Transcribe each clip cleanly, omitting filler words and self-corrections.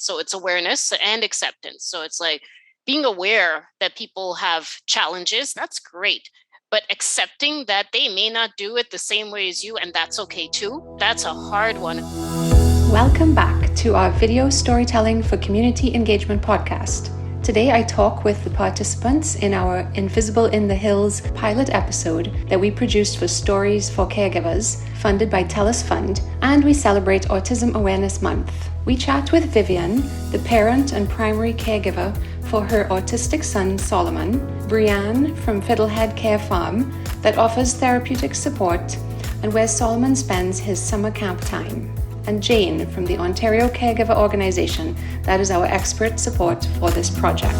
So it's awareness and acceptance. So it's like being aware that people have challenges, that's great. But accepting that they may not do it the same way as you, and that's okay too, that's a hard one. Welcome back to our Video Storytelling for Community Engagement podcast. Today I talk with the participants in our Invisible in the Hills pilot episode that we produced for Stories for Caregivers, funded by Telus Fund, and we celebrate Autism Awareness Month. We chat with Vivian, the parent and primary caregiver for her autistic son Solomon, Breanne from Fiddlehead Care Farm that offers therapeutic support and where Solomon spends his summer camp time, and Jane from the Ontario Caregiver Organization that is our expert support for this project.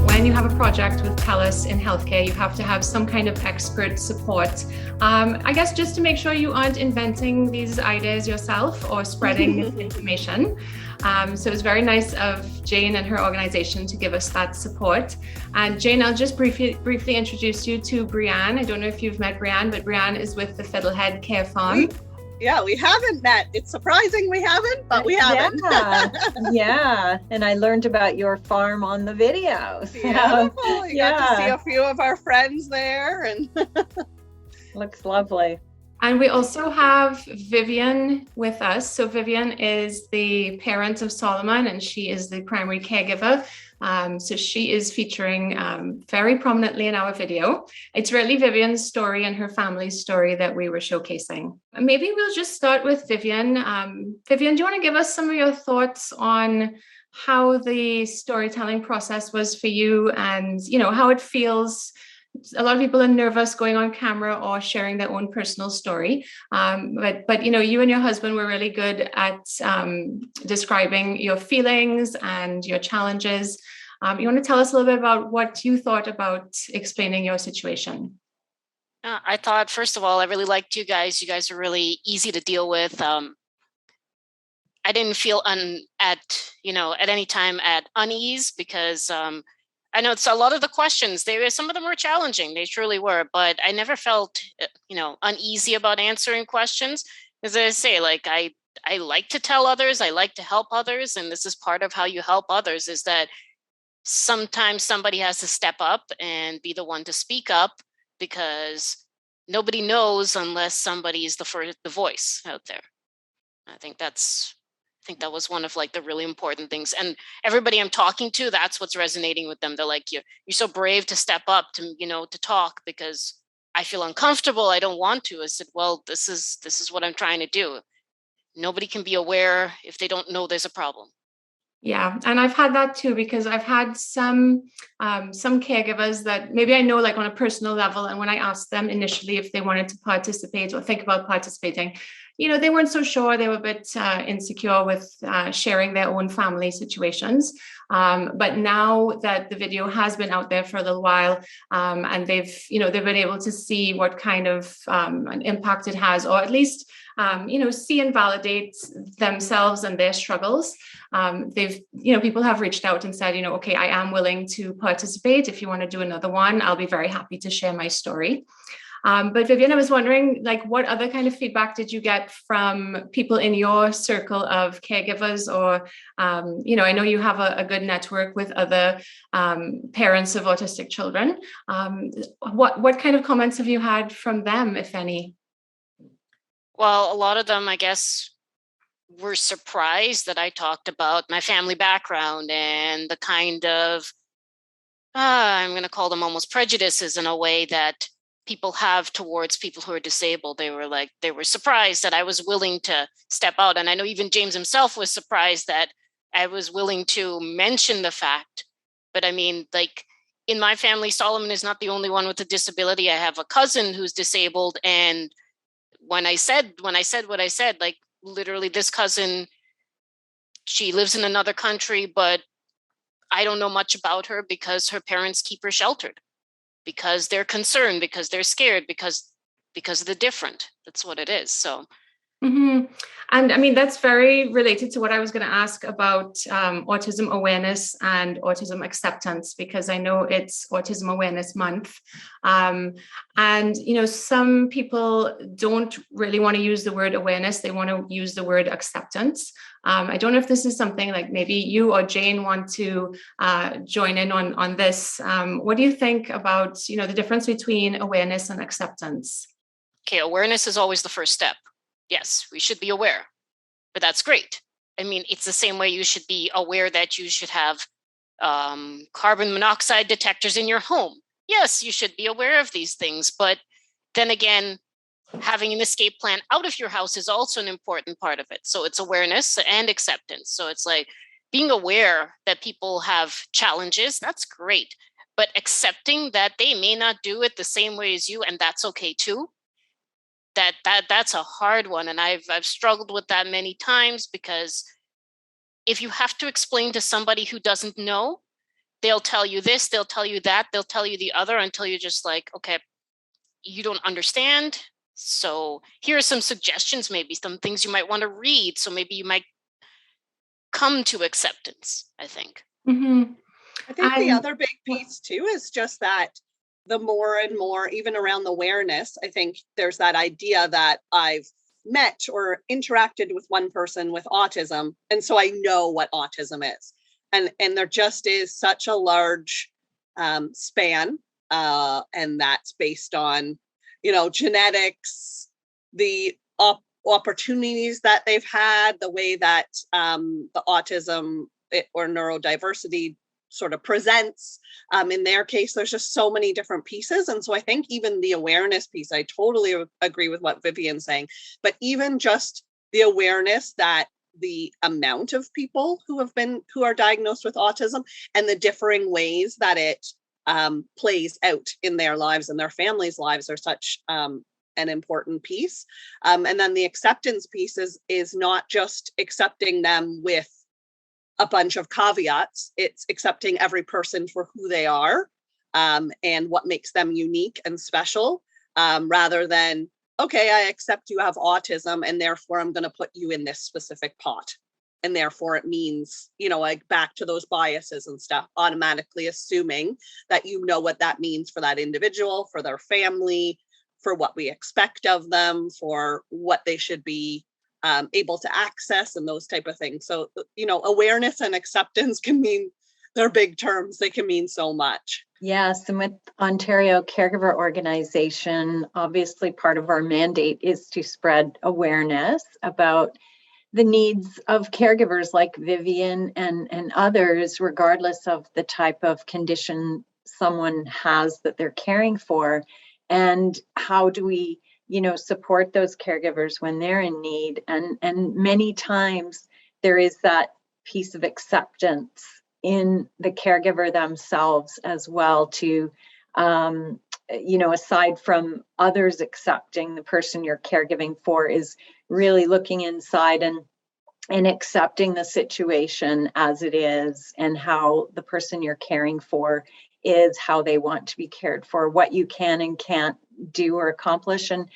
When you have a project with Telus in healthcare, you have to have some kind of expert support. I guess just to make sure you aren't inventing these ideas yourself or spreading misinformation. So it's very nice of Jane and her organization to give us that support. And Jane, I'll just briefly introduce you to Breanne. I don't know if you've met Breanne, but Breanne is with the Fiddlehead Care Farm. Yeah, we haven't met. It's surprising we haven't, but we haven't. Yeah. And I learned about your farm on the video. So, got to see a few of our friends there, and looks lovely. And we also have Vivian with us. So Vivian is the parent of Solomon, and she is the primary caregiver. So she is featuring very prominently in our video. It's really Vivian's story and her family's story that we were showcasing. Maybe we'll just start with Vivian. Vivian, do you want to give us some of your thoughts on how the storytelling process was for you, and how it feels? A lot of people are nervous going on camera or sharing their own personal story. But you and your husband were really good at describing your feelings and your challenges. You want to tell us a little bit about what you thought about explaining your situation? I thought, first of all, I really liked you guys. You guys are really easy to deal with. I didn't feel at any time at unease, because I know it's a lot of the questions. Some of them were challenging. They truly were, but I never felt, uneasy about answering questions. As I say, I like to tell others, I like to help others, and this is part of how you help others, is that sometimes somebody has to step up and be the one to speak up, because nobody knows unless somebody is the voice out there. I think that was one of the really important things. And everybody I'm talking to, that's what's resonating with them. They're like, you're so brave to step up to talk, because I feel uncomfortable. I don't want to. I said, well, this is what I'm trying to do. Nobody can be aware if they don't know there's a problem. Yeah. And I've had that too, because I've had some caregivers that maybe I know on a personal level. And when I asked them initially if they wanted to participate or think about participating, they weren't so sure. They were a bit insecure with sharing their own family situations. But now that the video has been out there for a little while, and they've been able to see what kind of an impact it has, or at least, see and validate themselves and their struggles. People have reached out and said, okay, I am willing to participate. If you want to do another one, I'll be very happy to share my story. But Vivian, I was wondering, what other kind of feedback did you get from people in your circle of caregivers? Or, I know you have a good network with other parents of autistic children. What kind of comments have you had from them, if any? Well, a lot of them, I guess, were surprised that I talked about my family background and the kind of, I'm going to call them almost prejudices in a way that people have towards people who are disabled. They were surprised that I was willing to step out. And I know even James himself was surprised that I was willing to mention the fact. But I mean, in my family, Solomon is not the only one with a disability. I have a cousin who's disabled. And when I said what I said, literally this cousin, she lives in another country, but I don't know much about her because her parents keep her sheltered, because they're concerned, because they're scared, because of the different. That's what it is. So. Mm-hmm. And I mean, that's very related to what I was going to ask about autism awareness and autism acceptance, because I know it's Autism Awareness Month. And, some people don't really want to use the word awareness. They want to use the word acceptance. I don't know if this is something like maybe you or Jane want to join in on this. What do you think about, the difference between awareness and acceptance? Okay, awareness is always the first step. Yes, we should be aware, but that's great. I mean, it's the same way you should be aware that you should have carbon monoxide detectors in your home. Yes, you should be aware of these things, but then again, having an escape plan out of your house is also an important part of it. So it's awareness and acceptance. So it's like being aware that people have challenges, that's great, but accepting that they may not do it the same way as you, and that's okay too. That's a hard one, and I've struggled with that many times, because if you have to explain to somebody who doesn't know, they'll tell you this, they'll tell you that, they'll tell you the other, until you're just like, okay, you don't understand. So here are some suggestions, maybe some things you might want to read. So maybe you might come to acceptance, I think. Mm-hmm. I think the other big piece too is just that the more and more, even around the awareness, I think there's that idea that I've met or interacted with one person with autism, and so I know what autism is. And there just is such a large span, and that's based on, genetics, the opportunities that they've had, the way that the autism or neurodiversity sort of presents. In their case, there's just so many different pieces. And so I think even the awareness piece, I totally agree with what Vivian's saying, but even just the awareness that the amount of people who are diagnosed with autism and the differing ways that it plays out in their lives and their families' lives are such an important piece. And then the acceptance piece is not just accepting them with a bunch of caveats. It's accepting every person for who they are, and what makes them unique and special, rather than, okay, I accept you have autism and therefore I'm going to put you in this specific pot. And therefore it means, like back to those biases and stuff, automatically assuming that what that means for that individual, for their family, for what we expect of them, for what they should be able to access, and those type of things. So, awareness and acceptance they're big terms. They can mean so much. Yes, and with Ontario Caregiver Organization, obviously part of our mandate is to spread awareness about the needs of caregivers like Vivian and others, regardless of the type of condition someone has that they're caring for. And how do we, support those caregivers when they're in need? And many times there is that piece of acceptance in the caregiver themselves as well, to, aside from others accepting the person you're caregiving for, is really looking inside and accepting the situation as it is, and how the person you're caring for is, how they want to be cared for, what you can and can't do or accomplish, and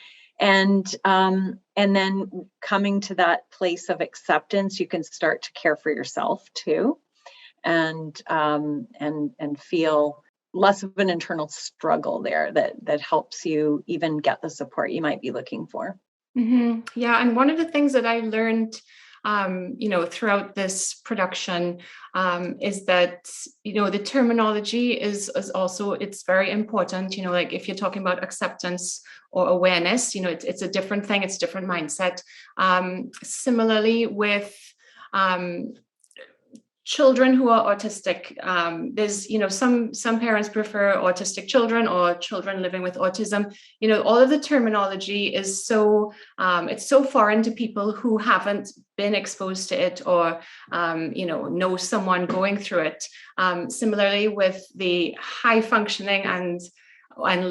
then coming to that place of acceptance, you can start to care for yourself too, and feel less of an internal struggle there that helps you even get the support you might be looking for. Mm-hmm. Yeah, and one of the things that I learned throughout this production is that, the terminology is also, it's very important, like if you're talking about acceptance or awareness, it's a different thing, it's a different mindset. Similarly with children who are autistic, there's, some parents prefer autistic children or children living with autism. All of the terminology is so, it's so foreign to people who haven't been exposed to it or, know someone going through it. Similarly with the high functioning and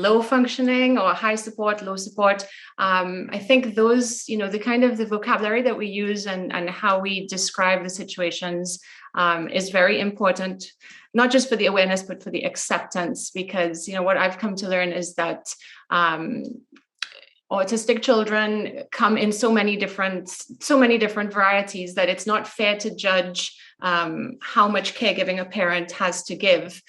low functioning, or high support, low support. I think those, the kind of the vocabulary that we use and how we describe the situations is very important, not just for the awareness, but for the acceptance, because, what I've come to learn is that autistic children come in so many different varieties that it's not fair to judge how much caregiving a parent has to give,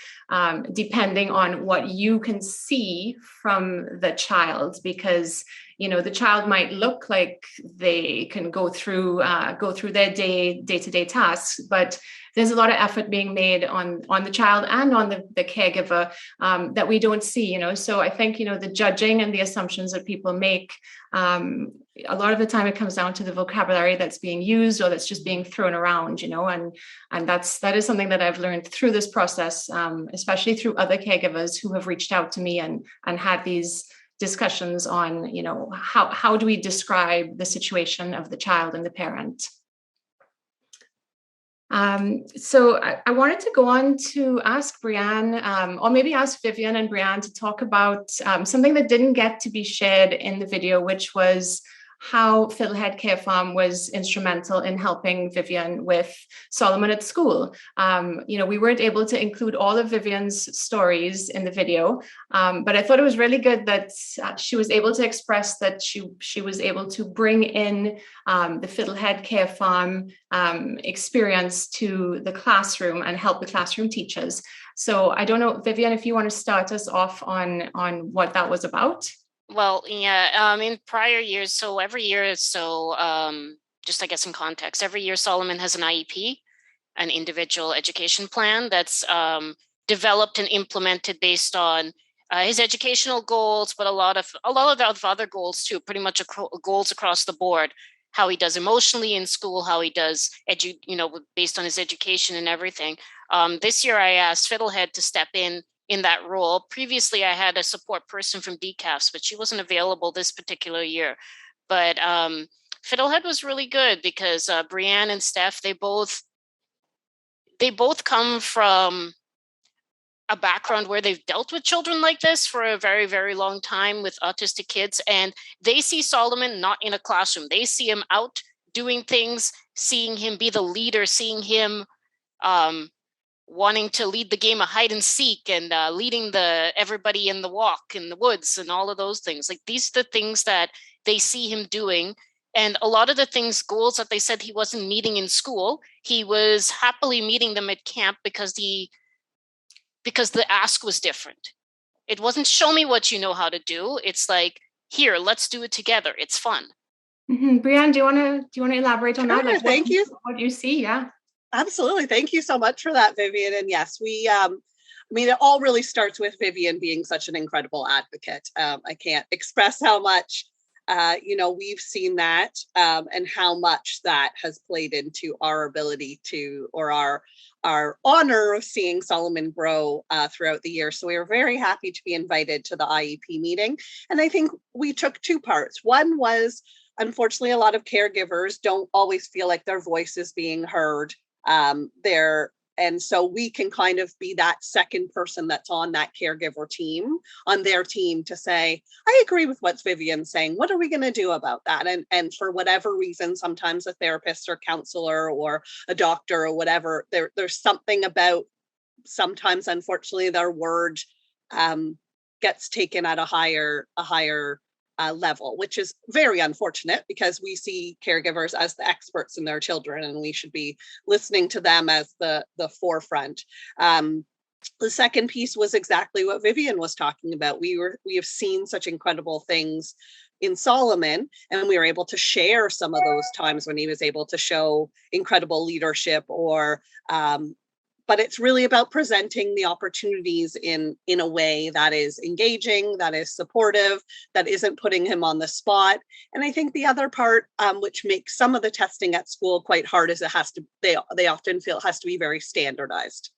depending on what you can see from the child, because the child might look like they can go through their day-to-day tasks, but there's a lot of effort being made on the child and on the caregiver that we don't see. So I think the judging and the assumptions that people make, a lot of the time it comes down to the vocabulary that's being used or that's just being thrown around, and that is something that I've learned through this process, especially through other caregivers who have reached out to me and had these discussions on, how do we describe the situation of the child and the parent. So I wanted to go on to ask Breanne, or maybe ask Vivian and Breanne to talk about something that didn't get to be shared in the video, which was how Fiddlehead Care Farm was instrumental in helping Vivian with Solomon at school. We weren't able to include all of Vivian's stories in the video, but I thought it was really good that she was able to express that she was able to bring in the Fiddlehead Care Farm experience to the classroom and help the classroom teachers. So I don't know, Vivian, if you want to start us off on what that was about. Well, yeah, in prior years, so every year, just I guess in context, every year Solomon has an IEP, an individual education plan that's developed and implemented based on his educational goals, but a lot of other goals too, pretty much goals across the board. How he does emotionally in school, how he does based on his education and everything. This year I asked Fiddlehead to step in that role. Previously, I had a support person from DCAFs, but she wasn't available this particular year. But Fiddlehead was really good because Breanne and Steph, they both come from a background where they've dealt with children like this for a very, very long time with autistic kids. And they see Solomon not in a classroom. They see him out doing things, seeing him be the leader, seeing him wanting to lead the game of hide and seek and leading everybody in the walk in the woods and all of those things. Like, these are the things that they see him doing. And a lot of the goals that they said he wasn't meeting in school, he was happily meeting them at camp because the ask was different. It wasn't show me what you know how to do. It's like, here, let's do it together. It's fun. Mm-hmm. Breanne, do you want to elaborate on that? Like, thank you. What you see, yeah. Absolutely. Thank you so much for that, Vivian. And yes, it all really starts with Vivian being such an incredible advocate. I can't express how much, we've seen that and how much that has played into our ability to, or our honor of seeing Solomon grow throughout the year. So we were very happy to be invited to the IEP meeting. And I think we took two parts. One was, unfortunately, a lot of caregivers don't always feel like their voice is being heard. And so we can kind of be that second person that's on that caregiver team, on their team, to say, I agree with what Vivian's saying. What are we going to do about that? And for whatever reason, sometimes a therapist or counselor or a doctor or whatever, there's something about, sometimes, unfortunately, their word gets taken at a higher level, which is very unfortunate because we see caregivers as the experts in their children and we should be listening to them as the forefront. The second piece was exactly what Vivian was talking about. We have seen such incredible things in Solomon, and we were able to share some of those times when he was able to show incredible leadership, but it's really about presenting the opportunities in a way that is engaging, that is supportive, that isn't putting him on the spot. And I think the other part, which makes some of the testing at school quite hard, is they often feel it has to be very standardized.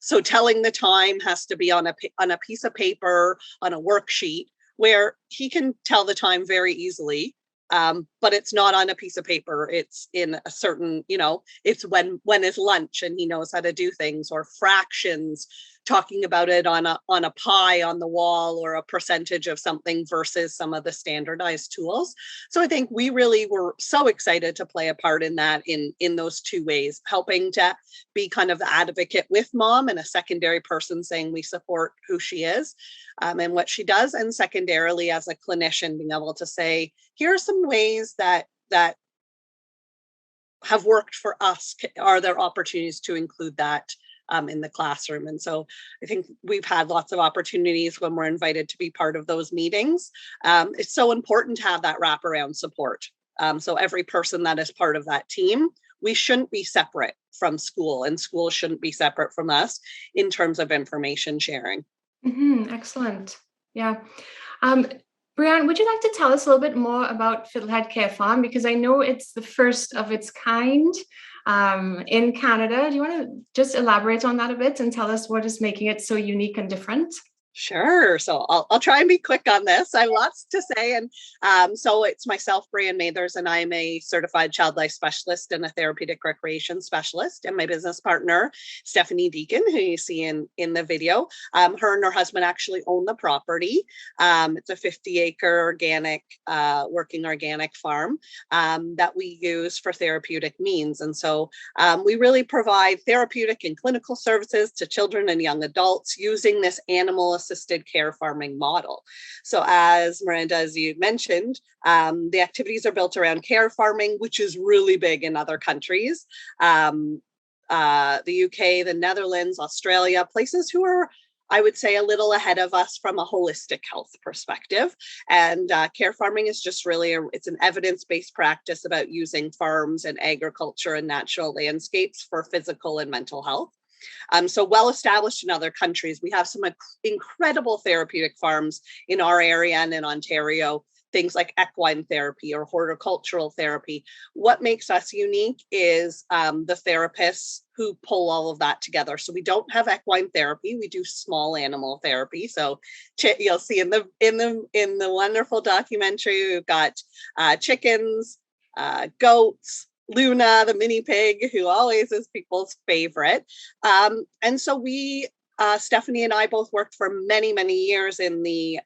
So telling the time has to be on a piece of paper, on a worksheet, where he can tell the time very easily. But it's not on a piece of paper. It's in a certain, it's when is lunch and he knows how to do things, or fractions, talking about it on a pie on the wall or a percentage of something versus some of the standardized tools. So I think we really were so excited to play a part in that, in those two ways, helping to be kind of the advocate with mom and a secondary person saying we support who she is and what she does. And secondarily, as a clinician, being able to say, here are some ways that have worked for us, are there opportunities to include that in the classroom? And so I think we've had lots of opportunities when we're invited to be part of those meetings. It's so important to have that wraparound support. So every person that is part of that team, we shouldn't be separate from school, and school shouldn't be separate from us in terms of information sharing. Excellent. Yeah. Breanne, would you like to tell us a little bit more about Fiddlehead Care Farm? Because I know it's the first of its kind in Canada. Do you want to just elaborate on that a bit and tell us what is making it so unique and different? Sure. So I'll try and be quick on this. I have lots to say. And so it's myself, Breanne Mathers, and I'm a certified child life specialist and a therapeutic recreation specialist. And my business partner, Stephanie Deacon, who you see in the video, her and her husband actually own the property. It's a 50-acre organic, working organic farm that we use for therapeutic means. And so we really provide therapeutic and clinical services to children and young adults using this animal-assisted care farming model. So as Miranda, as you mentioned, the activities are built around care farming, which is really big in other countries. The UK, the Netherlands, Australia, places who are, I would say, a little ahead of us from a holistic health perspective. And care farming is just really, it's an evidence-based practice about using farms and agriculture and natural landscapes for physical and mental health. So well established in other countries. We have some incredible therapeutic farms in our area and in Ontario, things like equine therapy or horticultural therapy. What makes us unique is the therapists who pull all of that together. So we don't have equine therapy. We do small animal therapy. So you'll see in the wonderful documentary, we've got chickens, goats, Luna, the mini pig, who always is people's favorite. And so we, Stephanie and I both worked for many, many years in the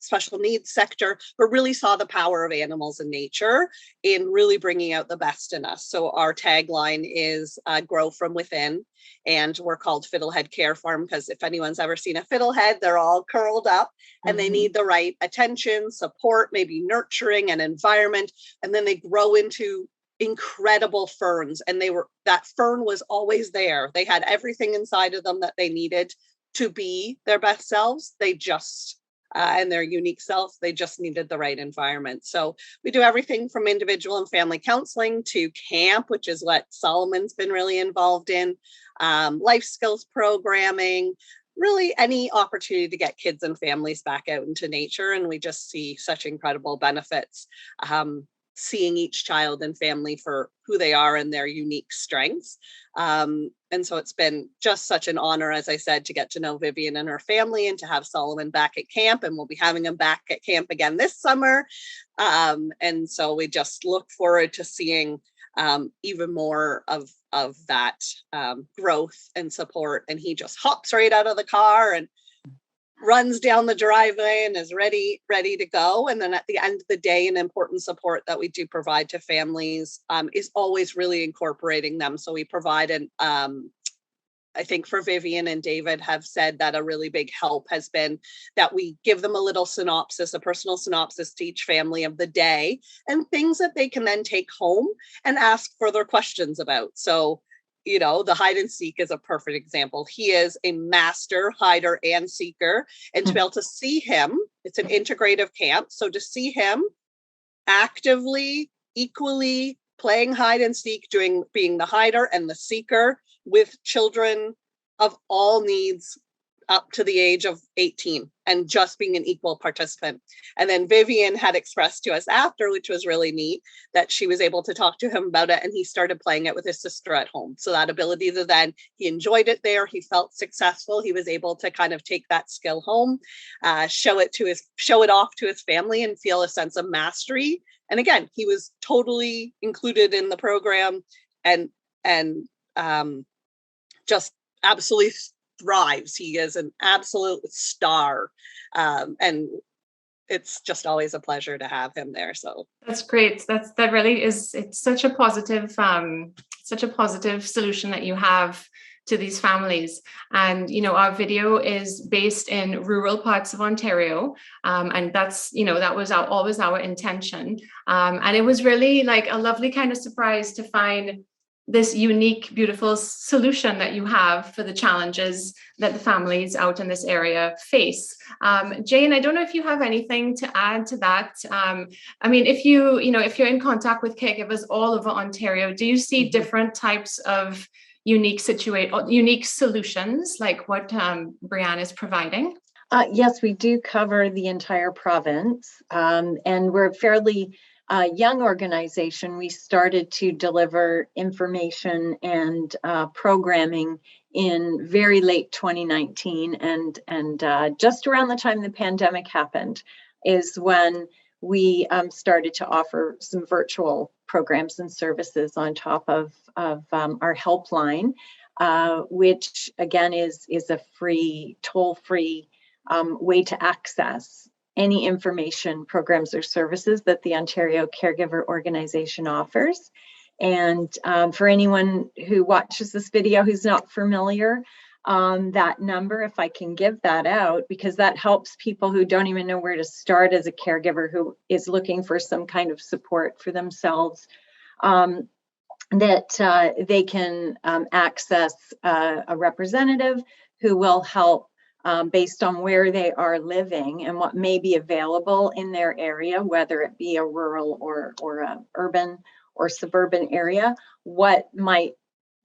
special needs sector, but really saw the power of animals and nature in really bringing out the best in us. So our tagline is grow from within. And we're called Fiddlehead Care Farm because if anyone's ever seen a fiddlehead, they're all curled up and they need the right attention, support, maybe nurturing and environment. And then they grow into incredible ferns. And that fern was always there. They had everything inside of them that they needed to be their best selves. They just and their unique self, they just needed the right environment. So we do everything from individual and family counseling to camp, which is what Solomon's been really involved in, life skills programming, really any opportunity to get kids and families back out into nature. And we just see such incredible benefits, seeing each child and family for who they are and their unique strengths. And so it's been just such an honor, as I said, to get to know Vivian and her family and to have Solomon back at camp. And we'll be having him back at camp again this summer. And so we just look forward to seeing even more of that growth and support. And he just hops right out of the car and runs down the driveway and is ready to go. And then at the end of the day, an important support that we do provide to families is always really incorporating them. So we provide I think for Vivian and David have said that a really big help has been that we give them a little synopsis, a personal synopsis to each family of the day and things that they can then take home and ask further questions about. So the hide and seek is a perfect example. He is a master hider and seeker. And to be able to see him, it's an integrative camp. So to see him actively, equally playing hide and seek, being the hider and the seeker with children of all needs up to the age of 18 and just being an equal participant. And then Vivian had expressed to us after, which was really neat, that she was able to talk to him about it and he started playing it with his sister at home. So that ability to then, he enjoyed it there, he felt successful, he was able to kind of take that skill home, show it off to his family and feel a sense of mastery. And again, he was totally included in the program and just absolutely thrives. He is an absolute star. And it's just always a pleasure to have him there. So that's great. That really is, it's such a positive solution that you have to these families. And, our video is based in rural parts of Ontario. And that's, that was always our intention. And it was really like a lovely kind of surprise to find this unique, beautiful solution that you have for the challenges that the families out in this area face. Jane, I don't know if you have anything to add to that. If you're in contact with caregivers all over Ontario, do you see different types of unique solutions like what Breanne is providing? Yes, we do cover the entire province, and we're fairly young organization. We started to deliver information and programming in very late 2019, and just around the time the pandemic happened is when we started to offer some virtual programs and services on top of our helpline, which again is a free, toll-free way to access any information, programs, or services that the Ontario Caregiver Organization offers. And for anyone who watches this video who's not familiar, that number, if I can give that out, because that helps people who don't even know where to start as a caregiver who is looking for some kind of support for themselves, that they can access a representative who will help based on where they are living and what may be available in their area, whether it be a rural or a urban or suburban area, what might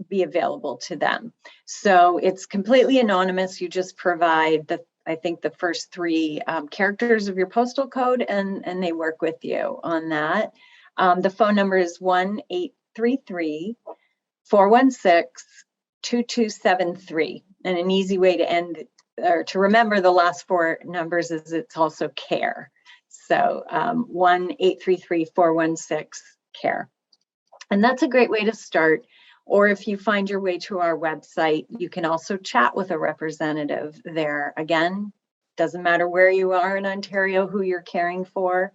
be available to them. So it's completely anonymous. You just provide I think the first three characters of your postal code, and they work with you on that. The phone number is 1-833-416-2273. And an easy way to end or to remember the last four numbers is it's also CARE. So 1-833-416-CARE. And that's a great way to start. Or if you find your way to our website, you can also chat with a representative there. Again, doesn't matter where you are in Ontario, who you're caring for.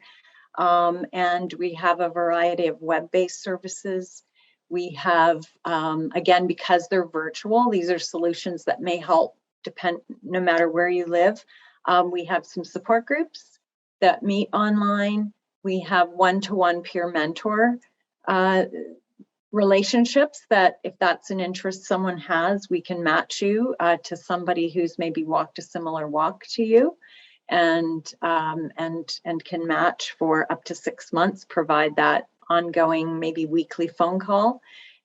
And we have a variety of web-based services. We have, again, because they're virtual, these are solutions that may help no matter where you live. We have some support groups that meet online. We have one-to-one peer mentor relationships that if that's an interest someone has, we can match you to somebody who's maybe walked a similar walk to you, and can match for up to 6 months, provide that ongoing, maybe weekly phone call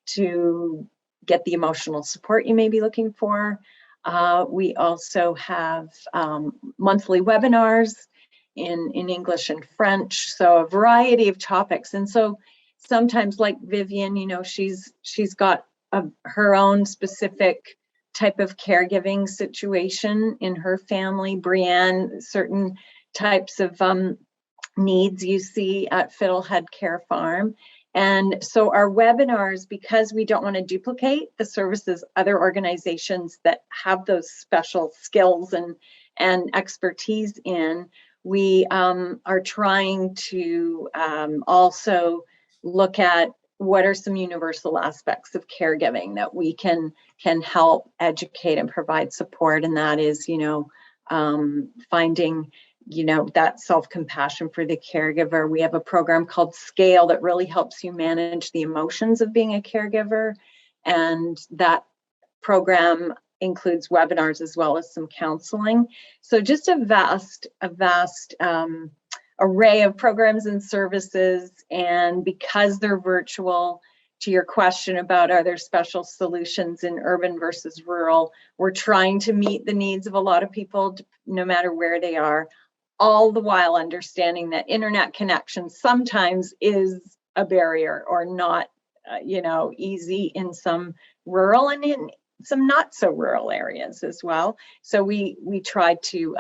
to get the emotional support you may be looking for. We also have monthly webinars in English and French, so a variety of topics. And so sometimes, like Vivian, she's got her own specific type of caregiving situation in her family. Breanne, certain types of needs you see at Fiddlehead Care Farm. And so our webinars, because we don't want to duplicate the services other organizations that have those special skills and expertise in, we are trying to also look at what are some universal aspects of caregiving that we can help educate and provide support. And that is, finding that self-compassion for the caregiver. We have a program called Scale that really helps you manage the emotions of being a caregiver. And that program includes webinars as well as some counseling. So just a vast array of programs and services. And because they're virtual, to your question about are there special solutions in urban versus rural, we're trying to meet the needs of a lot of people, no matter where they are, all the while understanding that internet connection sometimes is a barrier or not, easy in some rural and in some not so rural areas as well. So we try to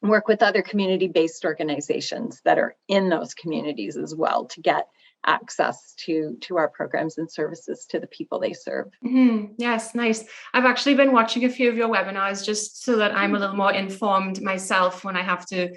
work with other community-based organizations that are in those communities as well to get access to our programs and services to the people they serve. Mm-hmm. Yes, nice. I've actually been watching a few of your webinars just so that I'm a little more informed myself when I have to,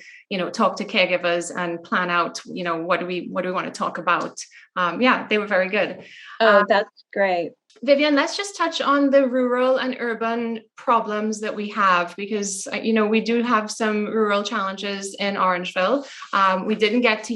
talk to caregivers and plan out, what do we want to talk about. Yeah, they were very good. Oh, that's great. Vivian, let's just touch on the rural and urban problems that we have, because we do have some rural challenges in Orangeville. We didn't get to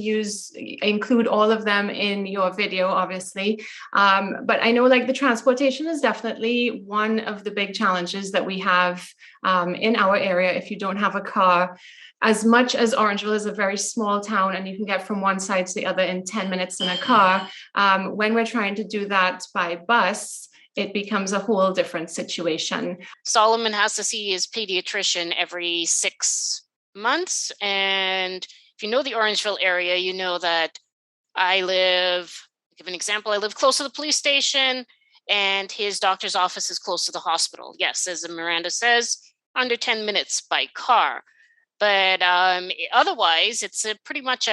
include all of them in your video, obviously, but I know like the transportation is definitely one of the big challenges that we have in our area. If you don't have a car, as much as Orangeville is a very small town and you can get from one side to the other in 10 minutes in a car, when we're trying to do that by bus, it becomes a whole different situation. Solomon has to see his pediatrician every 6 months. And if you know the Orangeville area, you know that I'll give an example, I live close to the police station and his doctor's office is close to the hospital. Yes, as Miranda says, under 10 minutes by car. But otherwise, it's pretty much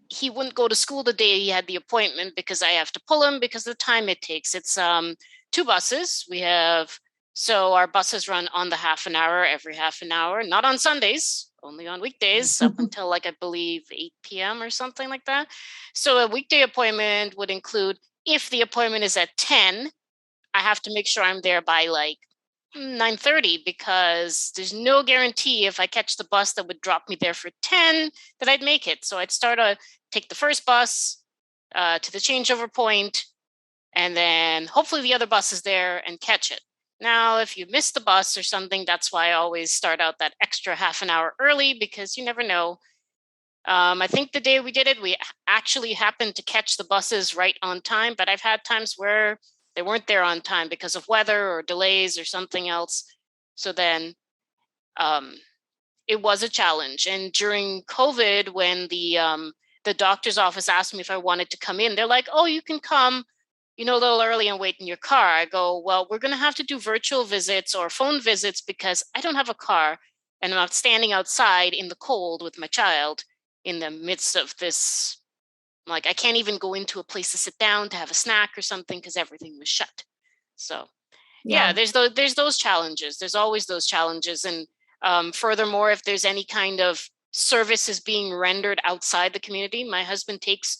he wouldn't go to school the day he had the appointment because I have to pull him because of the time it takes. It's 2 buses. So our buses run on the half an hour, every half an hour, not on Sundays, only on weekdays up until I believe 8 p.m. or something like that. So a weekday appointment would include, if the appointment is at 10, I have to make sure I'm there by 9:30, because there's no guarantee if I catch the bus that would drop me there for 10 that I'd make it. So I'd take the first bus to the changeover point, and then hopefully the other bus is there and catch it. Now, if you miss the bus or something, that's why I always start out that extra half an hour early, because you never know. I think the day we did it, we actually happened to catch the buses right on time, but I've had times where they weren't there on time because of weather or delays or something else. So then it was a challenge. And during COVID, when the doctor's office asked me if I wanted to come in, they're like, oh, you can come, a little early and wait in your car. I go, well, we're going to have to do virtual visits or phone visits because I don't have a car and I'm not standing outside in the cold with my child in the midst of this. I can't even go into a place to sit down to have a snack or something because everything was shut. So yeah, there's those challenges. There's always those challenges. And furthermore, if there's any kind of services being rendered outside the community, my husband takes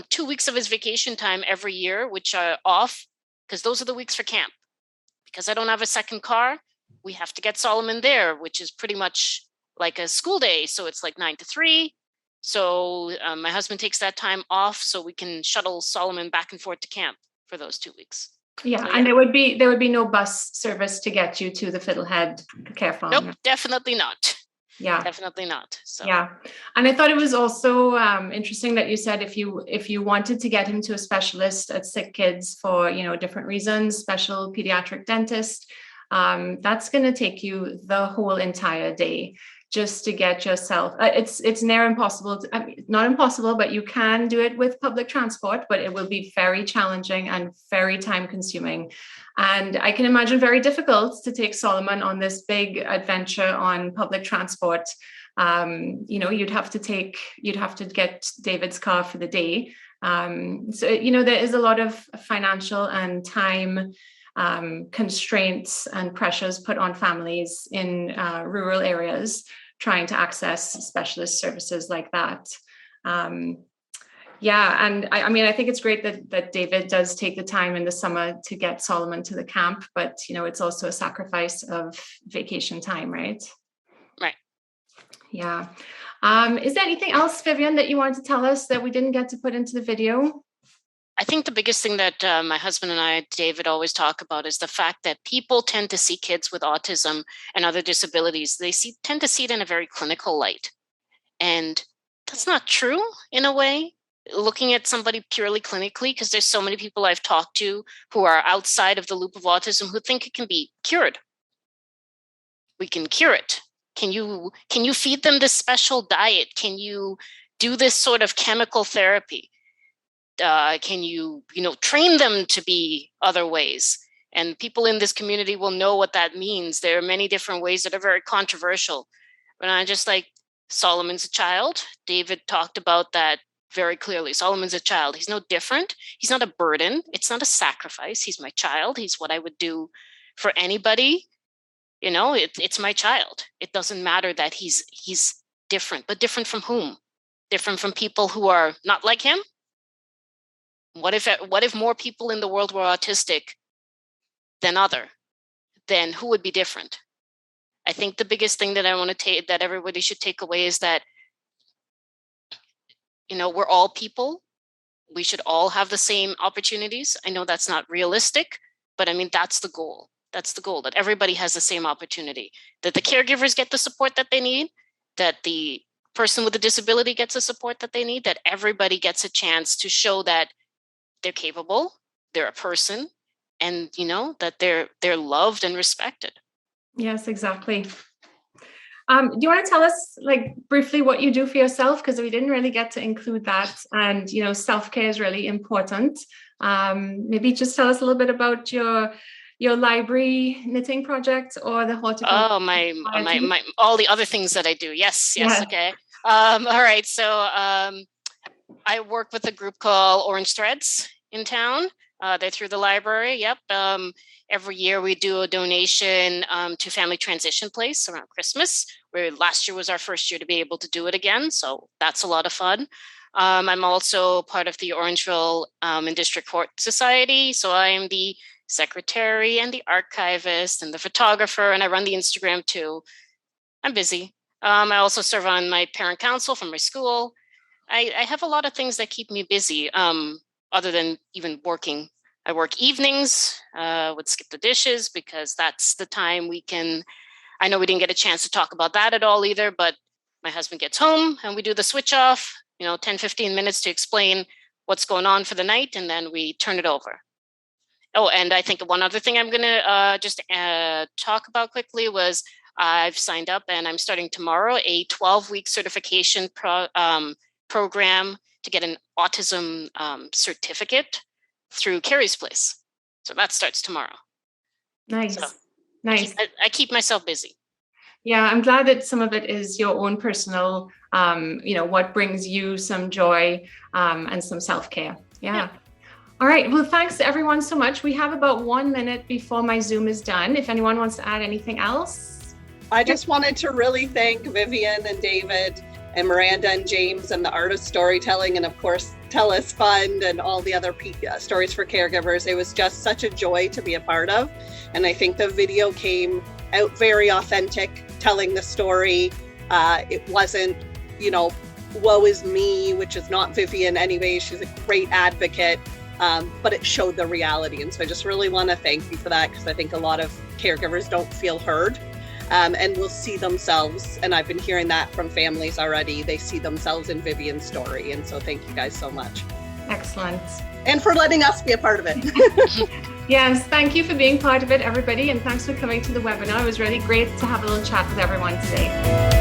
2 weeks of his vacation time every year, which are off, because those are the weeks for camp. Because I don't have a second car, we have to get Solomon there, which is pretty much like a school day. So it's 9 to 3. So my husband takes that time off so we can shuttle Solomon back and forth to camp for those 2 weeks. Yeah, so, and there would be no bus service to get you to the Fiddlehead Care Farm. Nope, definitely not. Yeah, definitely not. So yeah, and I thought it was also interesting that you said if you wanted to get him to a specialist at Sick Kids for different reasons, special pediatric dentist, that's going to take you the whole entire day just to get yourself. It's near impossible. Not impossible, but you can do it with public transport, but it will be very challenging and very time consuming. And I can imagine very difficult to take Solomon on this big adventure on public transport. You'd have to get David's car for the day. So there is a lot of financial and time constraints and pressures put on families in rural areas trying to access specialist services like that. And I think it's great that David does take the time in the summer to get Solomon to the camp, but it's also a sacrifice of vacation time, right? Right. Yeah. Is there anything else, Vivian, that you wanted to tell us that we didn't get to put into the video? I think the biggest thing that my husband and I, David, always talk about is the fact that people tend to see kids with autism and other disabilities. They tend to see it in a very clinical light. And that's not true in a way, looking at somebody purely clinically, because there's so many people I've talked to who are outside of the loop of autism who think it can be cured. We can cure it. Can you feed them this special diet? Can you do this sort of chemical therapy? Can you train them to be other ways? And people in this community will know what that means. There are many different ways that are very controversial. But I'm just Solomon's a child. David talked about that very clearly. Solomon's a child. He's no different. He's not a burden. It's not a sacrifice. He's my child. He's what I would do for anybody. It's my child. It doesn't matter that he's different, but different from whom? Different from people who are not like him? What if more people in the world were autistic than other? Then who would be different? I think the biggest thing that I want to take, that everybody should take away, is that, we're all people. We should all have the same opportunities. I know that's not realistic, but I mean, that's the goal. That's the goal, that everybody has the same opportunity, that the caregivers get the support that they need, that the person with a disability gets the support that they need, that everybody gets a chance to show that they're capable, they're a person, and that they're loved and respected. Yes, exactly. Do you want to tell us, briefly what you do for yourself? Because we didn't really get to include that. And, self-care is really important. Maybe just tell us a little bit about your library knitting project or the horticulture. Oh, my all the other things that I do. Yes. Yeah. Okay. All right. So I work with a group called Orange Threads in town. They're through the library. Yep. Every year we do a donation to Family Transition Place around Christmas, where last year was our first year to be able to do it again. So that's a lot of fun. I'm also part of the Orangeville and District Court Society. So I am the secretary and the archivist and the photographer, and I run the Instagram too. I'm busy. I also serve on my parent council from my school. I have a lot of things that keep me busy, other than even working. I work evenings, would skip the dishes because that's the time I know we didn't get a chance to talk about that at all either, but my husband gets home and we do the switch off, 10, 15 minutes to explain what's going on for the night, and then we turn it over. Oh, and I think one other thing I'm going to just talk about quickly was I've signed up, and I'm starting tomorrow, a 12-week certification program to get an autism certificate through Carrie's Place. So that starts tomorrow. Nice. So nice. I keep myself busy. Yeah, I'm glad that some of it is your own personal, what brings you some joy and some self-care. Yeah. All right. Well, thanks to everyone so much. We have about 1 minute before my Zoom is done. If anyone wants to add anything else. I just wanted to really thank Vivian and David and Miranda and James and the Art of Storytelling, and of course Telus Fund and all the other Stories for Caregivers. It was just such a joy to be a part of, and I think the video came out very authentic, telling the story. It wasn't, woe is me, which is not Vivian anyway. She's a great advocate, but it showed the reality, and so I just really want to thank you for that, because I think a lot of caregivers don't feel heard. And will see themselves, and I've been hearing that from families already, they see themselves in Vivian's story, and so thank you guys so much. Excellent. And for letting us be a part of it. Yes, thank you for being part of it, everybody, and thanks for coming to the webinar. It was really great to have a little chat with everyone today.